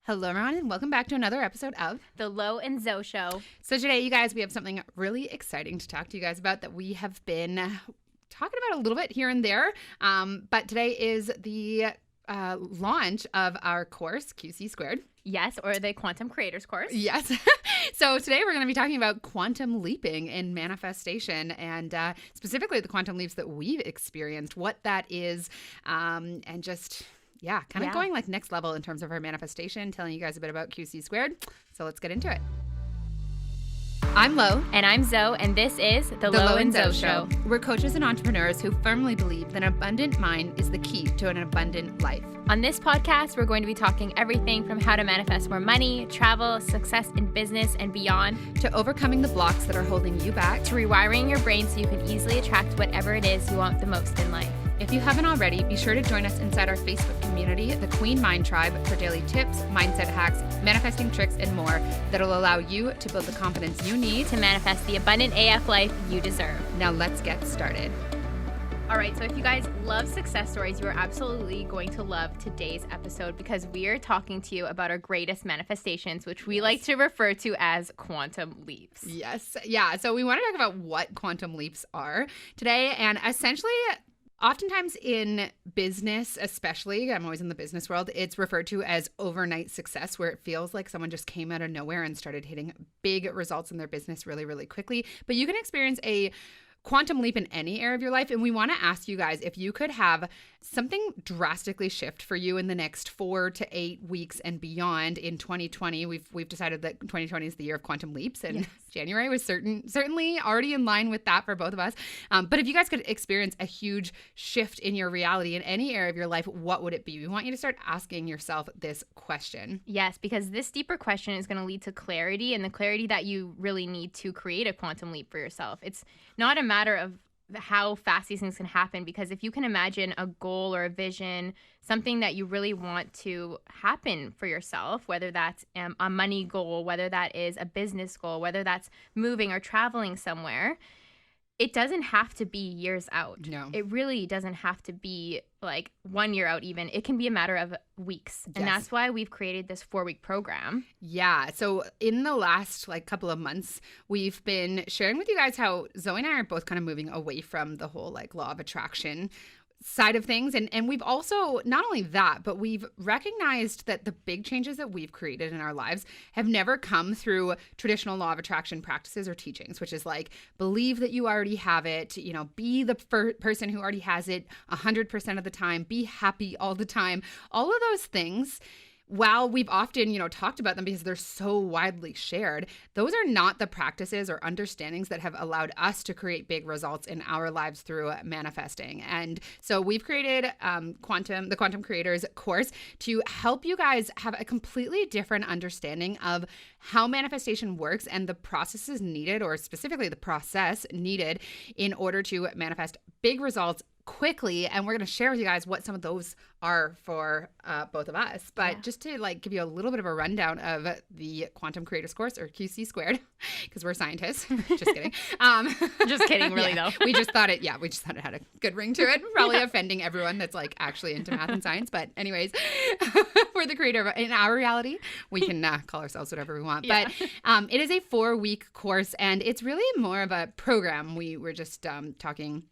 Hello, everyone, and welcome back to another episode of The Lo and Zoe Show. So today, you guys, we have something really exciting to talk to you guys about that we have been talking about a little bit here and there. But today is the launch of our course, QC Squared. Yes, or the Quantum Creators course. Yes. So today we're going to be talking about quantum leaping in manifestation and specifically the quantum leaps that we've experienced, what that is, and just... kind of going like next level in terms of our manifestation, telling you guys a bit about QC Squared. So let's get into it. I'm Lo. And I'm Zoe, and this is The Lo and Zoe Show. We're coaches and entrepreneurs who firmly believe that an abundant mind is the key to an abundant life. On this podcast, we're going to be talking everything from how to manifest more money, travel, success in business, and beyond, to overcoming the blocks that are holding you back, to rewiring your brain so you can easily attract whatever it is you want the most in life. If you haven't already, be sure to join us inside our Facebook community, the Queen Mind Tribe, for daily tips, mindset hacks, manifesting tricks, and more that'll allow you to build the confidence you need to manifest the abundant AF life you deserve. Now let's get started. All right, so if you guys love success stories, you are absolutely going to love today's episode because we are talking to you about our greatest manifestations, which we like to refer to as quantum leaps. Yes. Yeah. So we want to talk about what quantum leaps are today, and essentially... oftentimes in business, especially, I'm always in the business world, it's referred to as overnight success, where it feels like someone just came out of nowhere and started hitting big results in their business really, really quickly. But you can experience a quantum leap in any area of your life. And we want to ask you guys if you could have something drastically shift for you in the next 4 to 8 weeks and beyond in 2020. We've decided that 2020 is the year of quantum leaps, and yes. January was certainly already in line with that for both of us. But if you guys could experience a huge shift in your reality in any area of your life, what would it be? We want you to start asking yourself this question. Yes, because this deeper question is going to lead to clarity, and the clarity that you really need to create a quantum leap for yourself. It's not a matter of how fast these things can happen, because if you can imagine a goal or a vision, something that you really want to happen for yourself, whether that's a money goal, whether that is a business goal, whether that's moving or traveling somewhere, it doesn't have to be years out. No. It really doesn't have to be like 1 year out even. It can be a matter of weeks. And that's why we've created this 4-week program. Yeah. So in the last couple of months, we've been sharing with you guys how Zoe and I are both kind of moving away from the whole law of attraction side of things. And we've also, not only that, but we've recognized that the big changes that we've created in our lives have never come through traditional law of attraction practices or teachings, which is believe that you already have it, be the person who already has it 100% of the time, be happy all the time. All of those things, while we've often, talked about them because they're so widely shared, those are not the practices or understandings that have allowed us to create big results in our lives through manifesting. And so we've created the Quantum Creators course to help you guys have a completely different understanding of how manifestation works and the processes needed, or specifically the process needed, in order to manifest big results quickly. And we're going to share with you guys what some of those are for both of us. But just to give you a little bit of a rundown of the Quantum Creators course, or QC Squared, because we're scientists. Just kidding. Just kidding, really, though. we just thought it had a good ring to it. Probably offending everyone that's actually into math and science. But anyways, we're the creator in our reality. We can call ourselves whatever we want. Yeah. But it is a 4-week course, and it's really more of a program. We were just talking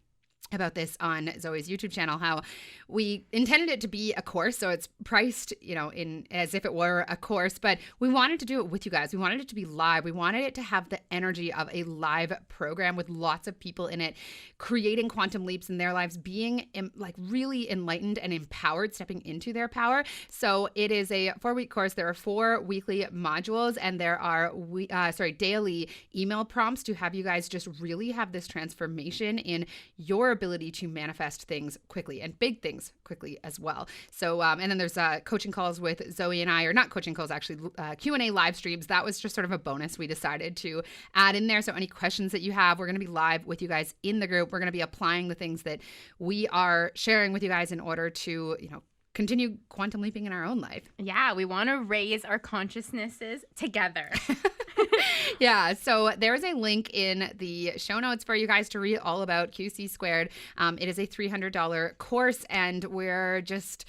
about this on Zoe's YouTube channel, how we intended it to be a course. So it's priced, in as if it were a course, but we wanted to do it with you guys. We wanted it to be live. We wanted it to have the energy of a live program with lots of people in it, creating quantum leaps in their lives, being really enlightened and empowered, stepping into their power. So it is a 4-week course. There are 4 weekly modules, and there are daily email prompts to have you guys just really have this transformation in your ability to manifest things quickly, and big things quickly as well. So, and then there's coaching calls with Zoe and I, or not coaching calls, actually, Q&A live streams. That was just sort of a bonus we decided to add in there. So any questions that you have, we're going to be live with you guys in the group. We're going to be applying the things that we are sharing with you guys in order to, continue quantum leaping in our own life. Yeah, we want to raise our consciousnesses together. Yeah, so there's a link in the show notes for you guys to read all about QC Squared. It is a $300 course, and we're just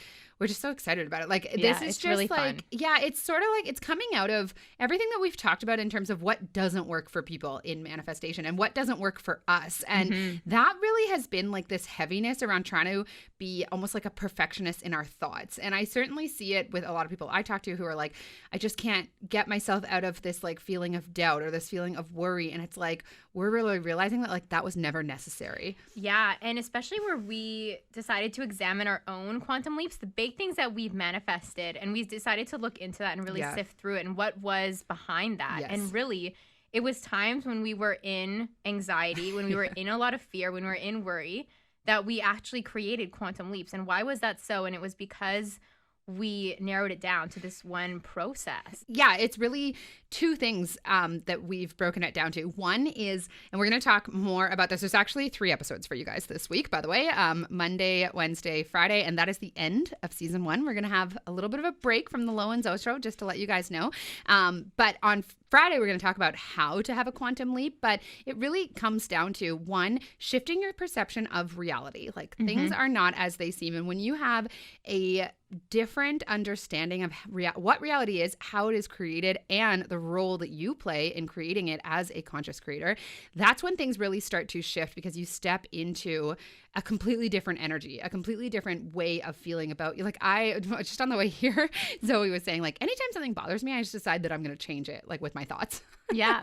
so excited about it. Like, Yeah, this is it's just really like, fun. yeah, it's sort of like it's coming out of everything that we've talked about in terms of what doesn't work for people in manifestation and what doesn't work for us. And that really has been like this heaviness around trying to be almost like a perfectionist in our thoughts. And I certainly see it with a lot of people I talk to who are like, I just can't get myself out of this like feeling of doubt or this feeling of worry. And it's like, we're really realizing that like that was never necessary. Yeah, and especially where we decided to examine our own quantum leaps, the big things that we've manifested, and we decided to look into that and really sift through it and what was behind that. Yes. And really, it was times when we were in anxiety, when we were in a lot of fear, when we were in worry, that we actually created quantum leaps. And why was that so? And it was because we narrowed it down to this one process. Yeah, it's really two things that we've broken it down to. One is, and we're going to talk more about this. There's actually 3 episodes for you guys this week, by the way, Monday, Wednesday, Friday, and that is the end of season 1. We're going to have a little bit of a break from the Lo and Zo show, just to let you guys know. But on Friday, we're going to talk about how to have a quantum leap, but it really comes down to, 1, shifting your perception of reality. Like, things are not as they seem. And when you have a different understanding of what reality is, how it is created, and the role that you play in creating it as a conscious creator, that's when things really start to shift, because you step into a completely different energy, a completely different way of feeling about you. Like, I just on the way here, Zoe was saying, like, anytime something bothers me, I just decide that I'm going to change it, like with my thoughts. Yeah.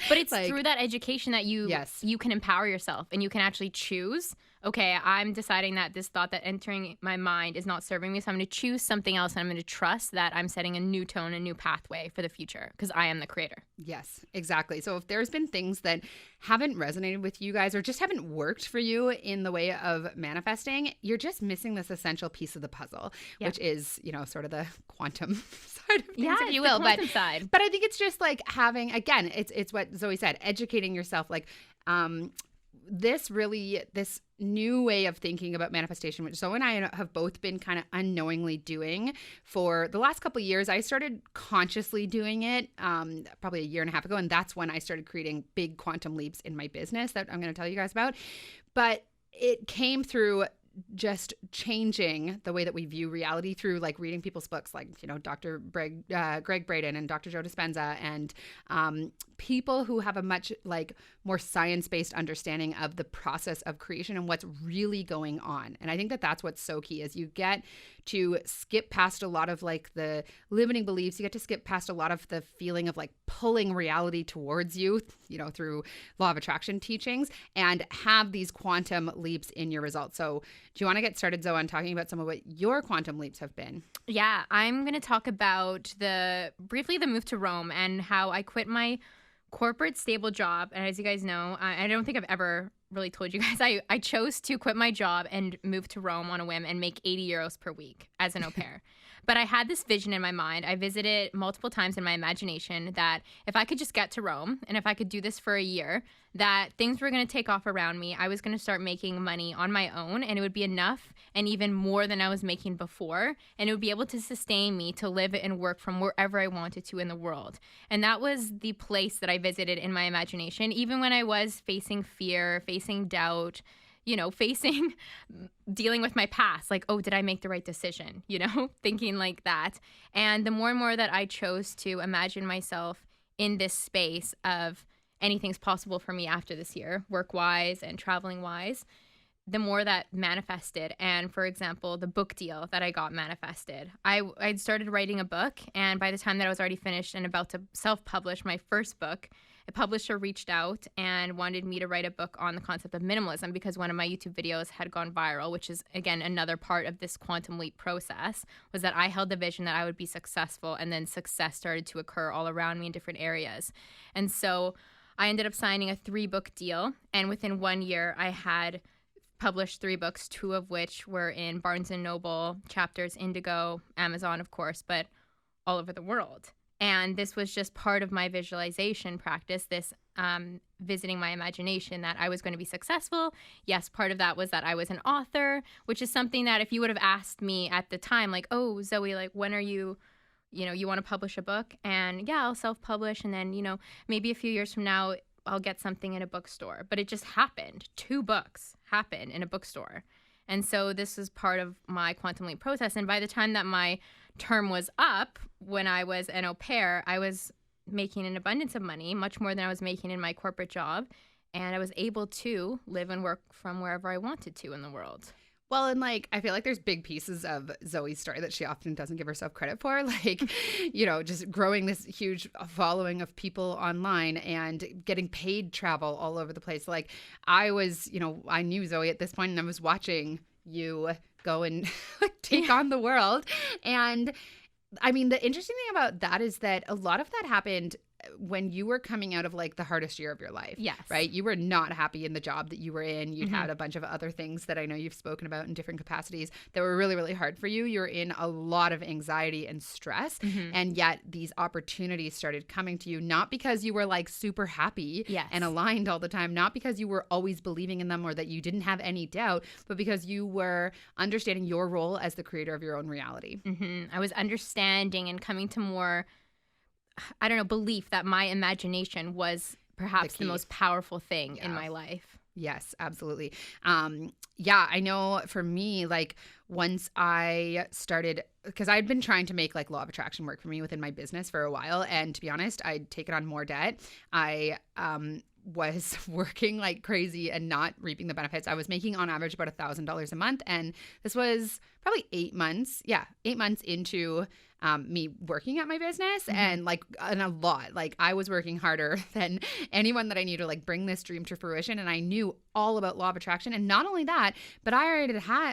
But it's Like, through that education that you can empower yourself, and you can actually choose, okay, I'm deciding that this thought that entering my mind is not serving me, so I'm going to choose something else, and I'm going to trust that I'm setting a new tone, a new pathway for the future, because I am the creator. Yes, exactly. So if there's been things that haven't resonated with you guys or just haven't worked for you in the way of manifesting, you're just missing this essential piece of the puzzle, which is, you know, sort of the quantum side of things, if you will. But I think it's just like having, again, it's what Zoe said, educating yourself, like, this new way of thinking about manifestation, which Zoe and I have both been kind of unknowingly doing for the last couple of years. I started consciously doing it probably a year and a half ago, and that's when I started creating big quantum leaps in my business that I'm going to tell you guys about. But it came through just changing the way that we view reality through like reading people's books, like, you know, Dr. Greg Braden and Dr. Joe Dispenza, and people who have a much like more science-based understanding of the process of creation and what's really going on. And I think that that's what's so key, is you get to skip past a lot of like the limiting beliefs. You get to skip past a lot of the feeling of like pulling reality towards you, you know, through law of attraction teachings, and have these quantum leaps in your results. So do you want to get started, Zoe, on talking about some of what your quantum leaps have been? Yeah, I'm going to talk about briefly the move to Rome and how I quit my corporate stable job. And as you guys know, I don't think I've ever really told you guys, I chose to quit my job and move to Rome on a whim and make 80 euros per week as an au pair. But I had this vision in my mind. I visited multiple times in my imagination that if I could just get to Rome and if I could do this for a year, that things were going to take off around me. I was going to start making money on my own, and it would be enough and even more than I was making before. And it would be able to sustain me to live and work from wherever I wanted to in the world. And that was the place that I visited in my imagination, even when I was facing fear, facing doubt, you know, dealing with my past, like, oh, did I make the right decision? You know, thinking like that. And the more and more that I chose to imagine myself in this space of anything's possible for me after this year, work-wise and traveling-wise, the more that manifested. And for example, the book deal that I got manifested. I'd started writing a book, and by the time that I was already finished and about to self-publish my first book, a publisher reached out and wanted me to write a book on the concept of minimalism, because one of my YouTube videos had gone viral, which is, again, another part of this quantum leap process, was that I held the vision that I would be successful, and then success started to occur all around me in different areas. And so I ended up signing a 3-book deal, and within 1 year, I had published 3 books, 2 of which were in Barnes & Noble, Chapters, Indigo, Amazon, of course, but all over the world. And this was just part of my visualization practice, this visiting my imagination that I was going to be successful. Yes, part of that was that I was an author, which is something that if you would have asked me at the time, like, oh, Zoe, like, when are you you want to publish a book, and yeah, I'll self-publish, and then, maybe a few years from now, I'll get something in a bookstore. But it just happened. 2 books happened in a bookstore. And so this was part of my Quantum Leap process. And by the time that my term was up, when I was an au pair, I was making an abundance of money, much more than I was making in my corporate job. And I was able to live and work from wherever I wanted to in the world. Well, and like, I feel like there's big pieces of Zoe's story that she often doesn't give herself credit for. Like, just growing this huge following of people online and getting paid travel all over the place. Like, I knew Zoe at this point, and I was watching you go and take on the world. And I mean, the interesting thing about that is that a lot of that happened when you were coming out of like the hardest year of your life. Yes. Right? You were not happy in the job that you were in. You'd had a bunch of other things that I know you've spoken about in different capacities that were really, really hard for you. You're in a lot of anxiety and stress. And yet these opportunities started coming to you, not because you were like super happy and aligned all the time, not because you were always believing in them or that you didn't have any doubt, but because you were understanding your role as the creator of your own reality. I was understanding and coming to more, belief that my imagination was perhaps the most powerful thing in my life. Yes, absolutely. I know for me, like once I started, because I'd been trying to make like law of attraction work for me within my business for a while. And to be honest, I'd taken on more debt. I was working like crazy and not reaping the benefits. I was making on average about $1,000 a month. And this was probably 8 months. Yeah, 8 months into me working at my business and a lot. Like I was working harder than anyone that I knew to like bring this dream to fruition. And I knew all about law of attraction. And not only that, but I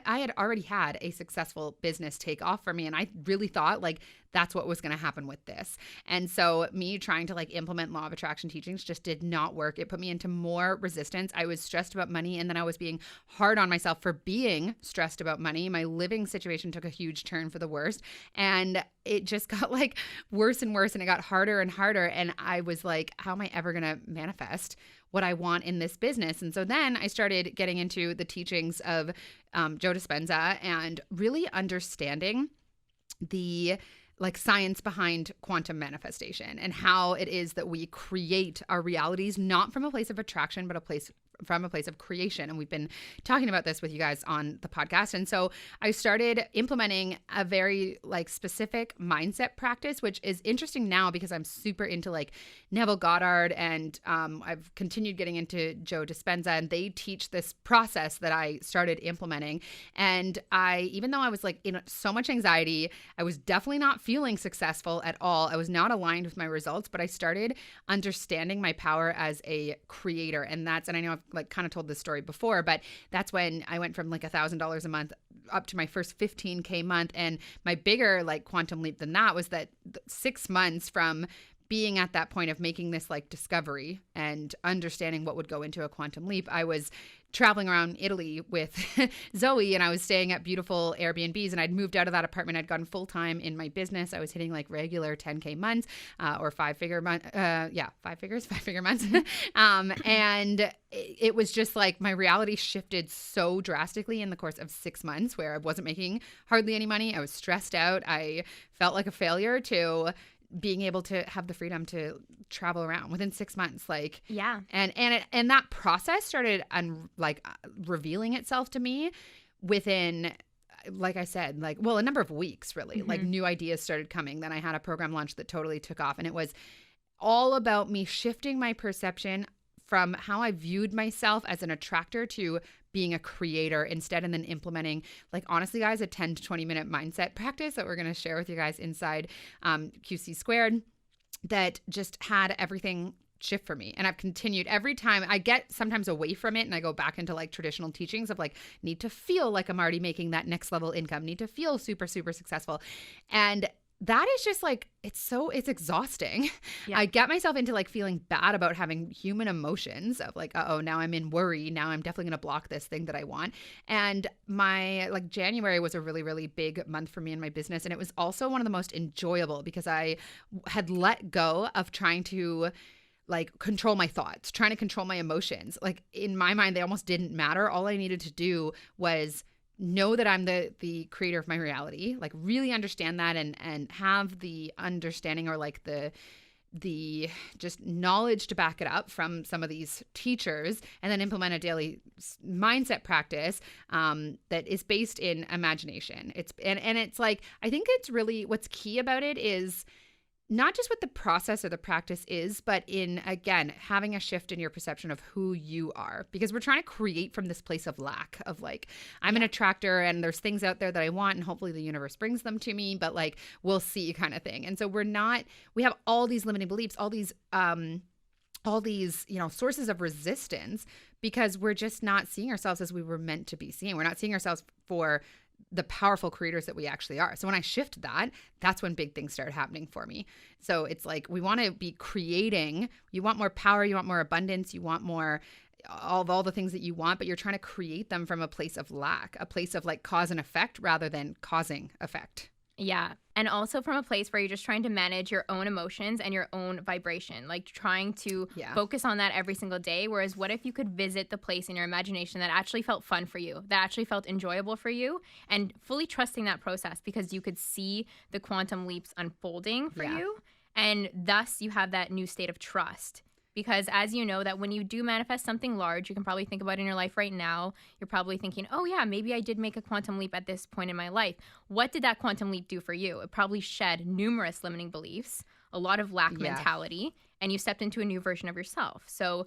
had already had a successful business take off for me. And I really thought like that's what was going to happen with this. And so me trying to like implement law of attraction teachings just did not work. It put me into more resistance. I was stressed about money, and then I was being hard on myself for being stressed about money. My living situation took a huge turn for the worst, and it just got like worse and worse, and it got harder and harder. And I was like, how am I ever going to manifest what I want in this business? And so then I started getting into the teachings of Joe Dispenza and really understanding the like science behind quantum manifestation and how it is that we create our realities, not from a place of attraction, but from a place of creation. And we've been talking about this with you guys on the podcast. And so I started implementing a very like specific mindset practice, which is interesting now because I'm super into like Neville Goddard, and I've continued getting into Joe Dispenza, and they teach this process that I started implementing. And even though I was like in so much anxiety, I was definitely not feeling successful at all. I was not aligned with my results, but I started understanding my power as a creator. And I know I've like kind of told this story before, but that's when I went from like $1,000 a month up to my first 15K month. And my bigger like quantum leap than that was that 6 months from being at that point of making this like discovery and understanding what would go into a quantum leap, I was traveling around Italy with Zoe, and I was staying at beautiful Airbnbs, and I'd moved out of that apartment. I'd gone full time in my business. I was hitting like regular 10K months or 5-figure month. 5-figure months. And it was just like my reality shifted so drastically in the course of 6 months, where I wasn't making hardly any money. I was stressed out. I felt like a failure, to being able to have the freedom to travel around within 6 months. Like, yeah. And that process started revealing itself to me within, like I said, a number of weeks, really. Like new ideas started coming. Then I had a program launch that totally took off, and it was all about me shifting my perception from how I viewed myself as an attractor to being a creator instead, and then implementing, like, honestly, guys, a 10 to 20 minute mindset practice that we're going to share with you guys inside QC Squared that just had everything shift for me. And I've continued every time I get sometimes away from it and I go back into like traditional teachings of like, need to feel like I'm already making that next level income, need to feel super, super successful. And that is just like, it's exhausting. Yeah. I get myself into like feeling bad about having human emotions of like, now I'm in worry. Now I'm definitely going to block this thing that I want. And my like January was a really, really big month for me in my business. And it was also one of the most enjoyable because I had let go of trying to like control my thoughts, trying to control my emotions. Like in my mind, they almost didn't matter. All I needed to do was know that I'm the creator of my reality, like really understand that and have the understanding or like the just knowledge to back it up from some of these teachers, and then implement a daily mindset practice that is based in imagination. It's like, I think it's really, what's key about it is not just what the process or the practice is, but in, again, having a shift in your perception of who you are. Because we're trying to create from this place of lack of like, I'm an attractor and there's things out there that I want and hopefully the universe brings them to me, but like, we'll see kind of thing. And so we have all these limiting beliefs, all these, sources of resistance, because we're just not seeing ourselves as we were meant to be seen. We're not seeing ourselves for the powerful creators that we actually are. So when I shift that, that's when big things started happening for me. So it's like, we want to be creating, you want more power, you want more abundance, you want more of all the things that you want, but you're trying to create them from a place of lack, a place of like cause and effect rather than causing effect. Yeah. And also from a place where you're just trying to manage your own emotions and your own vibration, like trying to focus on that every single day. Whereas what if you could visit the place in your imagination that actually felt fun for you, that actually felt enjoyable for you, and fully trusting that process because you could see the quantum leaps unfolding for you. And thus you have that new state of trust. Because as you know, that when you do manifest something large, you can probably think about in your life right now, you're probably thinking, oh yeah, maybe I did make a quantum leap at this point in my life. What did that quantum leap do for you? It probably shed numerous limiting beliefs, a lot of lack mentality, and you stepped into a new version of yourself. So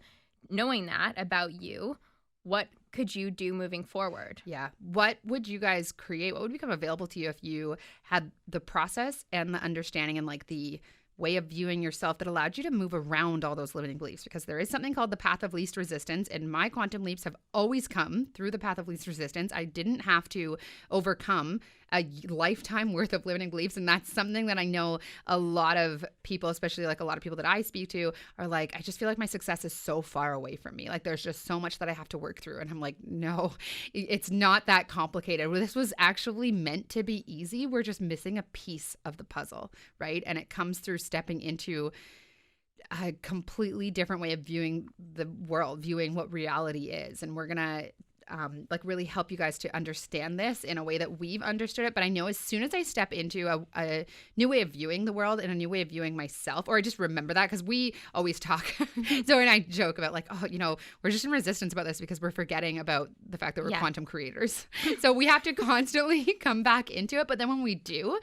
knowing that about you, what could you do moving forward? Yeah. What would you guys create? What would become available to you if you had the process and the understanding and like the way of viewing yourself that allowed you to move around all those limiting beliefs? Because there is something called the path of least resistance, and my quantum leaps have always come through the path of least resistance. I didn't have to overcome a lifetime worth of limiting beliefs, and that's something that I know a lot of people, especially like a lot of people that I speak to, are like, I just feel like my success is so far away from me. Like there's just so much that I have to work through. And I'm like, no, it's not that complicated. This was actually meant to be easy. We're just missing a piece of the puzzle, right? And it comes through stepping into a completely different way of viewing the world, viewing what reality is. And we're going to really help you guys to understand this in a way that we've understood it. But I know as soon as I step into a new way of viewing the world and a new way of viewing myself, or I just remember that, because we always talk, Zoe and I joke about like, oh, we're just in resistance about this because we're forgetting about the fact that we're quantum creators. So we have to constantly come back into it. But then when we do,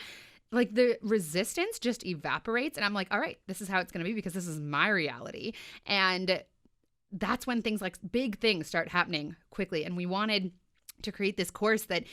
like the resistance just evaporates. And I'm like, all right, this is how it's going to be because this is my reality. And that's when things like big things start happening quickly. And we wanted to create this course that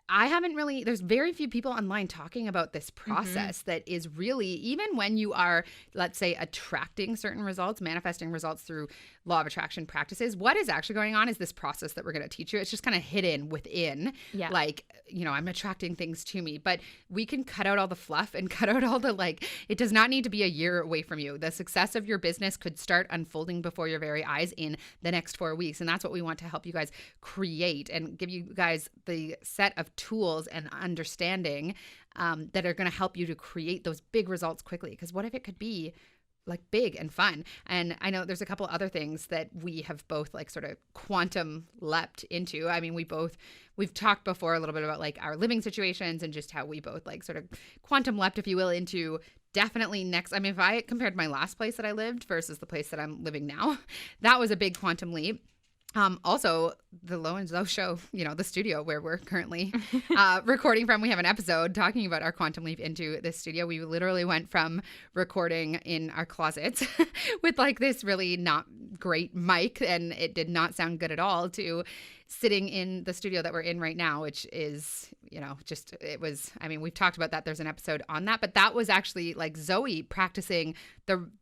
there's very few people online talking about this process that is really, even when you are, let's say, attracting certain results, manifesting results through law of attraction practices, what is actually going on is this process that we're going to teach you. It's just kind of hidden within, like, I'm attracting things to me, but we can cut out all the fluff and cut out all the, like, it does not need to be a year away from you. The success of your business could start unfolding before your very eyes in the next 4 weeks. And that's what we want to help you guys create and give you guys the set of tools and understanding that are going to help you to create those big results quickly. Because what if it could be like big and fun? And I know there's a couple other things that we have both like sort of quantum leapt into. I mean, we've talked before a little bit about like our living situations and just how we both like sort of quantum leapt, if you will, into definitely next. I mean, if I compared my last place that I lived versus the place that I'm living now, that was a big quantum leap. Also, the Lo and Zo show, the studio where we're currently recording from, we have an episode talking about our quantum leap into this studio. We literally went from recording in our closets with like this really not great mic, and it did not sound good at all, to sitting in the studio that we're in right now, which is, we've talked about that. There's an episode on that, but that was actually like Zoe practicing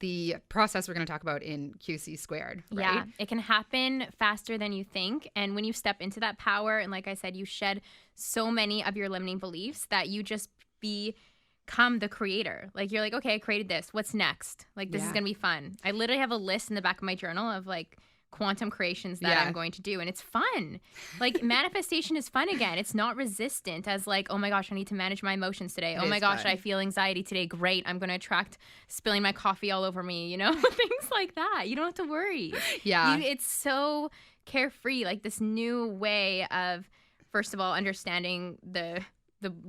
the process we're going to talk about in QC Squared, right? Yeah, it can happen faster than you think. And when you step into that power, and like I said, you shed so many of your limiting beliefs that you just become the creator. Like you're like, okay, I created this. What's next? Like this is going to be fun. I literally have a list in the back of my journal of like quantum creations that I'm going to do, and it's fun. Like manifestation is fun again. It's not resistant as like, oh my gosh, I need to manage my emotions today. Oh my gosh, I feel anxiety today. Great, I'm going to attract spilling my coffee all over me, things like that. You don't have to worry. It's so carefree, like this new way of first of all, understanding the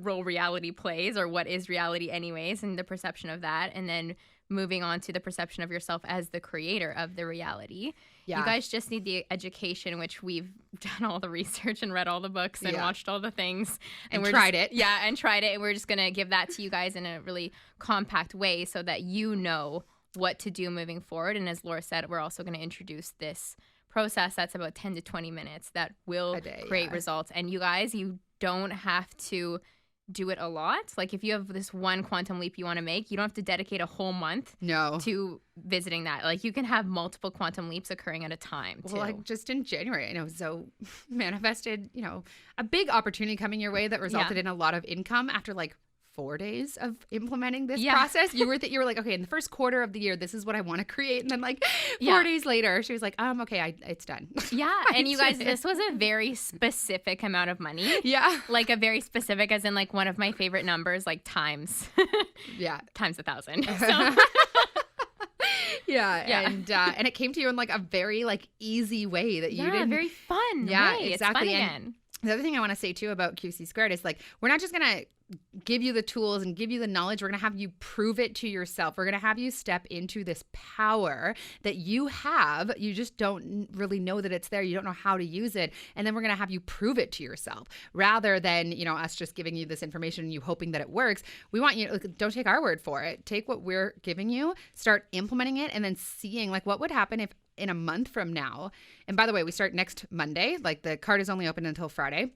role reality plays, or what is reality anyways, and the perception of that, and then moving on to the perception of yourself as the creator of the reality. Yeah. You guys just need the education, which we've done all the research and read all the books and watched all the things. And tried it. Yeah, and tried it. And we're just going to give that to you guys in a really compact way so that you know what to do moving forward. And as Laura said, we're also going to introduce this process that's about 10 to 20 minutes that will create results. And you guys, you don't have to do it a lot. Like if you have this one quantum leap you want to make, you don't have to dedicate a whole month to visiting that. Like you can have multiple quantum leaps occurring at a time too. Well, like just in January, I know Zoe manifested, a big opportunity coming your way that resulted in a lot of income after like 4 days of implementing this process. You were like, okay, in the first quarter of the year, this is what I want to create. And then like 4 days later, she was like, okay, it's done. Yeah. And you guys, this was a very specific amount of money. Yeah. Like a very specific, as in like one of my favorite numbers, like times. Times 1,000. So. Yeah. And it came to you in like a very like easy way that you didn't. Very fun. Yeah, way. exactly. It's fun again. The other thing I want to say too about QC Squared is like, we're not just going to give you the tools and give you the knowledge. We're going to have you prove it to yourself. We're going to have you step into this power that you have. You just don't really know that it's there. You don't know how to use it. And then we're going to have you prove it to yourself rather than, us just giving you this information and you hoping that it works. We want you, don't take our word for it. Take what we're giving you, start implementing it, and then seeing like what would happen if in a month from now. And by the way, we start next Monday. Like the card is only open until Friday.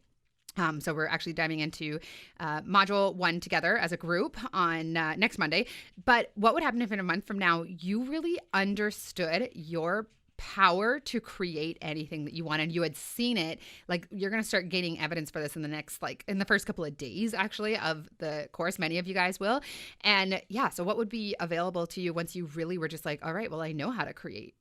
So we're actually diving into module 1 together as a group on next Monday. But what would happen if in a month from now you really understood your power to create anything that you want and you had seen it? Like you're going to start gaining evidence for this in the first couple of days actually of the course. Many of you guys will. And so what would be available to you once you really were just like, all right, well, I know how to create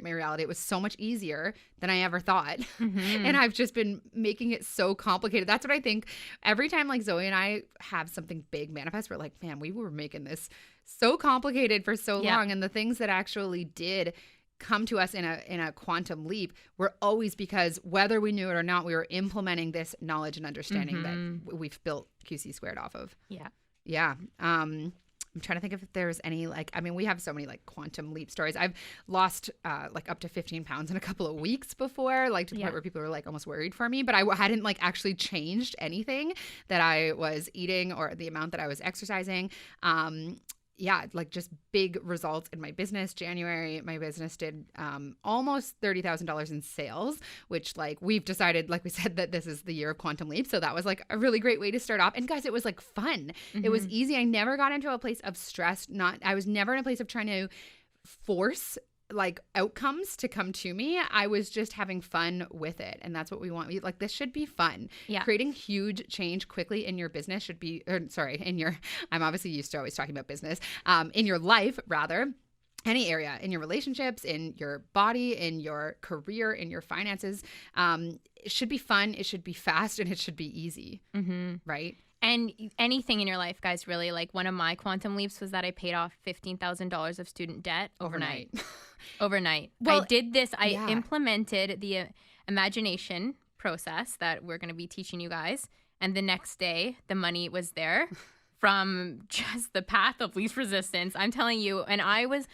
my reality. It was so much easier than I ever thought. Mm-hmm. And I've just been making it so complicated. That's what I think every time like Zoe and I have something big manifest, we're like, man, we were making this so complicated for so long. And the things that actually did come to us in a quantum leap were always because whether we knew it or not, we were implementing this knowledge and understanding that we've built QC Squared off of. Yeah. I'm trying to think if there's any we have so many like quantum leap stories. I've lost like up to 15 pounds in a couple of weeks before, like to the point where people were like almost worried for me, but I hadn't like actually changed anything that I was eating or the amount that I was exercising. Like just big results in my business. January, my business did almost $30,000 in sales, which like we've decided, like we said, that this is the year of quantum leap. So that was like a really great way to start off. And guys, it was like fun. Mm-hmm. It was easy. I never got into a place of stress. I was never in a place of trying to force like outcomes to come to me. I was just having fun with it. And that's what we want. Like this should be fun. Yeah. Creating huge change quickly in your business should be, I'm obviously used to always talking about business, in your life rather. Any area, in your relationships, in your body, in your career, in your finances. It should be fun. It should be fast and it should be easy. Mm-hmm. Right? And anything in your life, guys, really, like one of my quantum leaps was that I paid off $15,000 of student debt overnight. Overnight. Well, I did this. I implemented the imagination process that we're going to be teaching you guys. And the next day, the money was there from just the path of least resistance. I'm telling you. And I was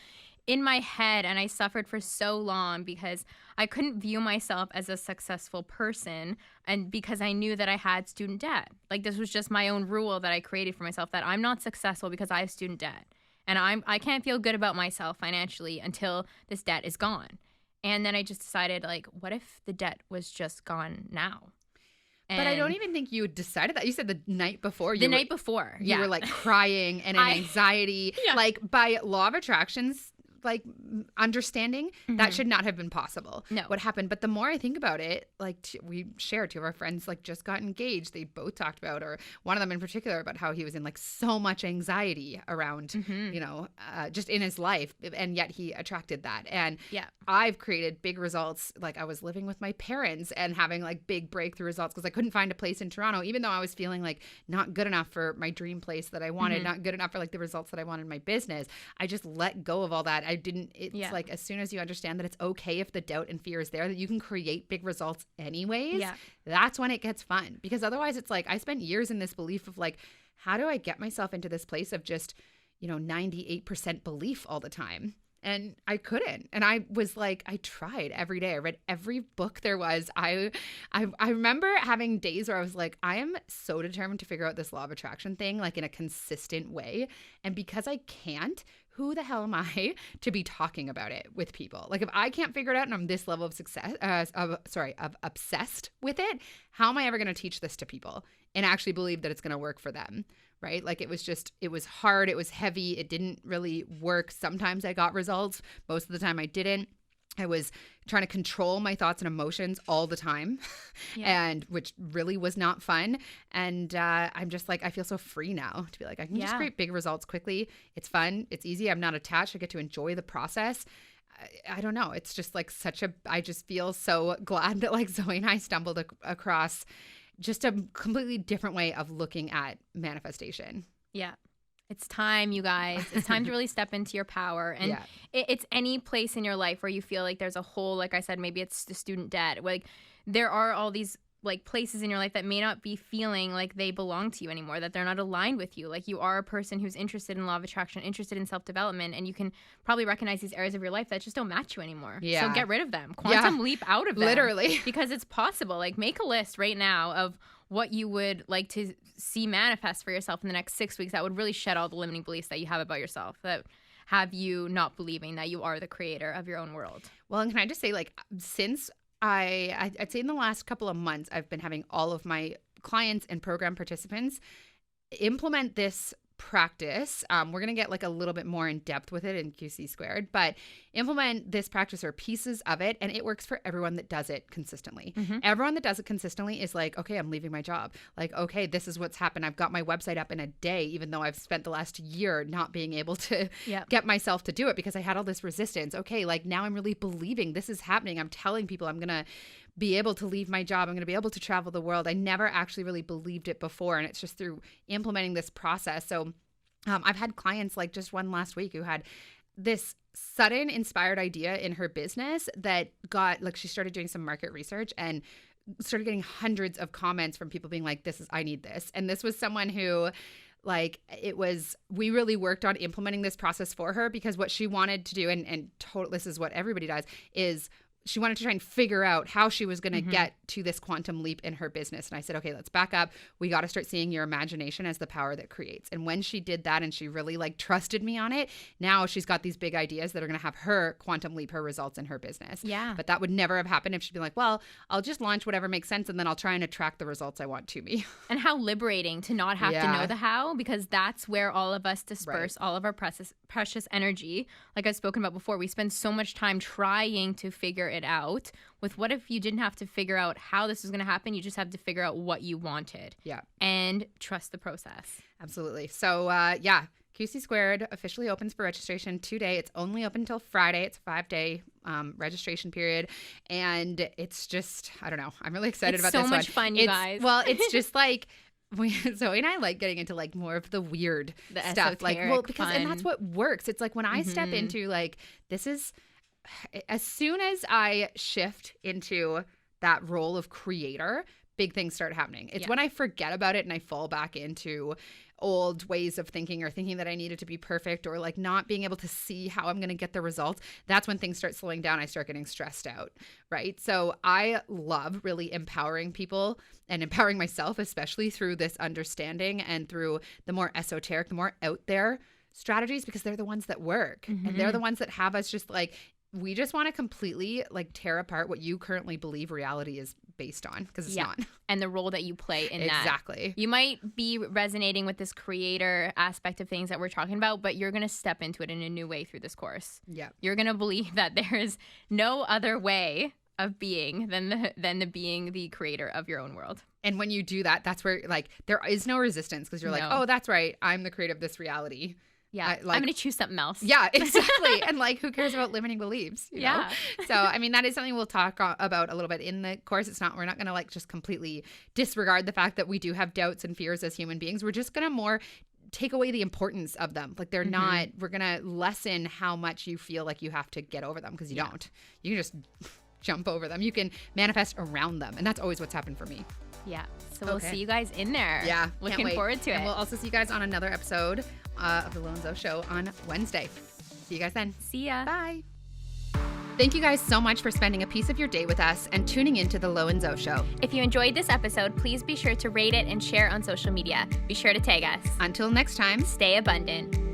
in my head and I suffered for so long because I couldn't view myself as a successful person, and because I knew that I had student debt. Like this was just my own rule that I created for myself, that I'm not successful because I have student debt. And I can't feel good about myself financially until this debt is gone. And then I just decided, like, what if the debt was just gone now? But I don't even think you decided that. You said the night before. You were like crying and in anxiety. Like by law of attractions, like understanding that should not have been possible. No. What happened? But the more I think about it, like we shared, two of our friends like just got engaged. They both talked about, or one of them in particular, about how he was in like so much anxiety around, just in his life, and yet he attracted that. And I've created big results. Like I was living with my parents and having like big breakthrough results because I couldn't find a place in Toronto, even though I was feeling like not good enough for my dream place that I wanted, not good enough for like the results that I wanted in my business. I just let go of all that. It's like as soon as you understand that it's okay if the doubt and fear is there, that you can create big results anyways, that's when it gets fun. Because otherwise it's like I spent years in this belief of like, how do I get myself into this place of just, 98% belief all the time? And I couldn't. And I was like, I tried every day. I read every book there was. I remember having days where I was like, I am so determined to figure out this law of attraction thing, like in a consistent way. And because I can't, who the hell am I to be talking about it with people? Like if I can't figure it out and I'm this level of of obsessed with it, how am I ever going to teach this to people and actually believe that it's going to work for them? Right? Like it was hard. It was heavy. It didn't really work. Sometimes I got results. Most of the time I didn't. I was trying to control my thoughts and emotions all the time, and which really was not fun. And I'm just like, I feel so free now to be like, I can just create big results quickly. It's fun. It's easy. I'm not attached. I get to enjoy the process. I don't know. It's just like I just feel so glad that like Zoe and I stumbled across just a completely different way of looking at manifestation. Yeah. It's time, you guys. It's time to really step into your power. And it's any place in your life where you feel like there's a hole. Like I said, maybe it's the student debt. Like there are all these like places in your life that may not be feeling like they belong to you anymore, that they're not aligned with you. Like you are a person who's interested in law of attraction, interested in self-development, and you can probably recognize these areas of your life that just don't match you anymore. So get rid of them. Quantum leap out of them. Literally. Because it's possible. Like make a list right now of what you would like to see manifest for yourself in the next 6 weeks that would really shed all the limiting beliefs that you have about yourself, that have you not believing that you are the creator of your own world. Well, and can I just say, like, since I'd say in the last couple of months, I've been having all of my clients and program participants implement this practice. We're going to get like a little bit more in depth with it in QC Squared, but implement this practice or pieces of it. And it works for everyone that does it consistently. Everyone that does it consistently is like, okay, I'm leaving my job. Like, okay, this is what's happened. I've got my website up in a day, even though I've spent the last year not being able to get myself to do it because I had all this resistance. Okay, like now I'm really believing this is happening. I'm telling people I'm going to be able to leave my job. I'm going to be able to travel the world. I never actually really believed it before. And it's just through implementing this process. So I've had clients, like just one last week, who had this sudden inspired idea in her business that got, like, she started doing some market research and started getting hundreds of comments from people being like, I need this. And this was someone who, like, we really worked on implementing this process for her because what she wanted to do, and this is what everybody does, is she wanted to try and figure out how she was going to get to this quantum leap in her business. And I said, okay, let's back up. We got to start seeing your imagination as the power that creates. And when she did that and she really like trusted me on it, now she's got these big ideas that are going to have her quantum leap her results in her business. Yeah. But that would never have happened if she'd been like, well, I'll just launch whatever makes sense and then I'll try and attract the results I want to me. And how liberating to not have to know the how, because that's where all of us disperse all of our precious energy. Like I've spoken about before, we spend so much time trying to figure it out. With what if you didn't have to figure out how this was going to happen? You just have to figure out what you wanted. Yeah. And trust the process. Absolutely. So, QC Squared officially opens for registration today. It's only open until Friday. It's a 5-day registration period. And it's just, I don't know. I'm really excited about this one. It's so much fun, you guys. Well, it's just like, Zoe and I like getting into like more of the weird stuff. Like, well, because, and that's what works. It's like when I step into like, as soon as I shift into that role of creator, big things start happening. It's when I forget about it and I fall back into old ways of thinking or thinking that I needed to be perfect or like not being able to see how I'm going to get the results. That's when things start slowing down. I start getting stressed out, right? So I love really empowering people and empowering myself, especially through this understanding and through the more esoteric, the more out there strategies, because they're the ones that work and they're the ones that have us just like, we just want to completely like tear apart what you currently believe reality is based on, because it's not. And the role that you play in that. Exactly. You might be resonating with this creator aspect of things that we're talking about, but you're going to step into it in a new way through this course. Yeah. You're going to believe that there is no other way of being than the being the creator of your own world. And when you do that, that's where like there is no resistance, because you're like, oh, that's right, I'm the creator of this reality. Yeah, I'm going to choose something else. Yeah, exactly. And like, who cares about limiting beliefs? You know? So, I mean, that is something we'll talk about a little bit in the course. We're not going to like just completely disregard the fact that we do have doubts and fears as human beings. We're just going to more take away the importance of them. Like they're not, we're going to lessen how much you feel like you have to get over them because you don't. You can just jump over them. You can manifest around them. And that's always what's happened for me. Yeah. So we'll see you guys in there. Yeah. Looking forward to it. And we'll also see you guys on another episode of the Lo and Zo Show on Wednesday. See you guys then. See ya. Bye. Thank you guys so much for spending a piece of your day with us and tuning into the Lo and Zo Show. If you enjoyed this episode, please be sure to rate it and share on social media. Be sure to tag us. Until next time, stay abundant.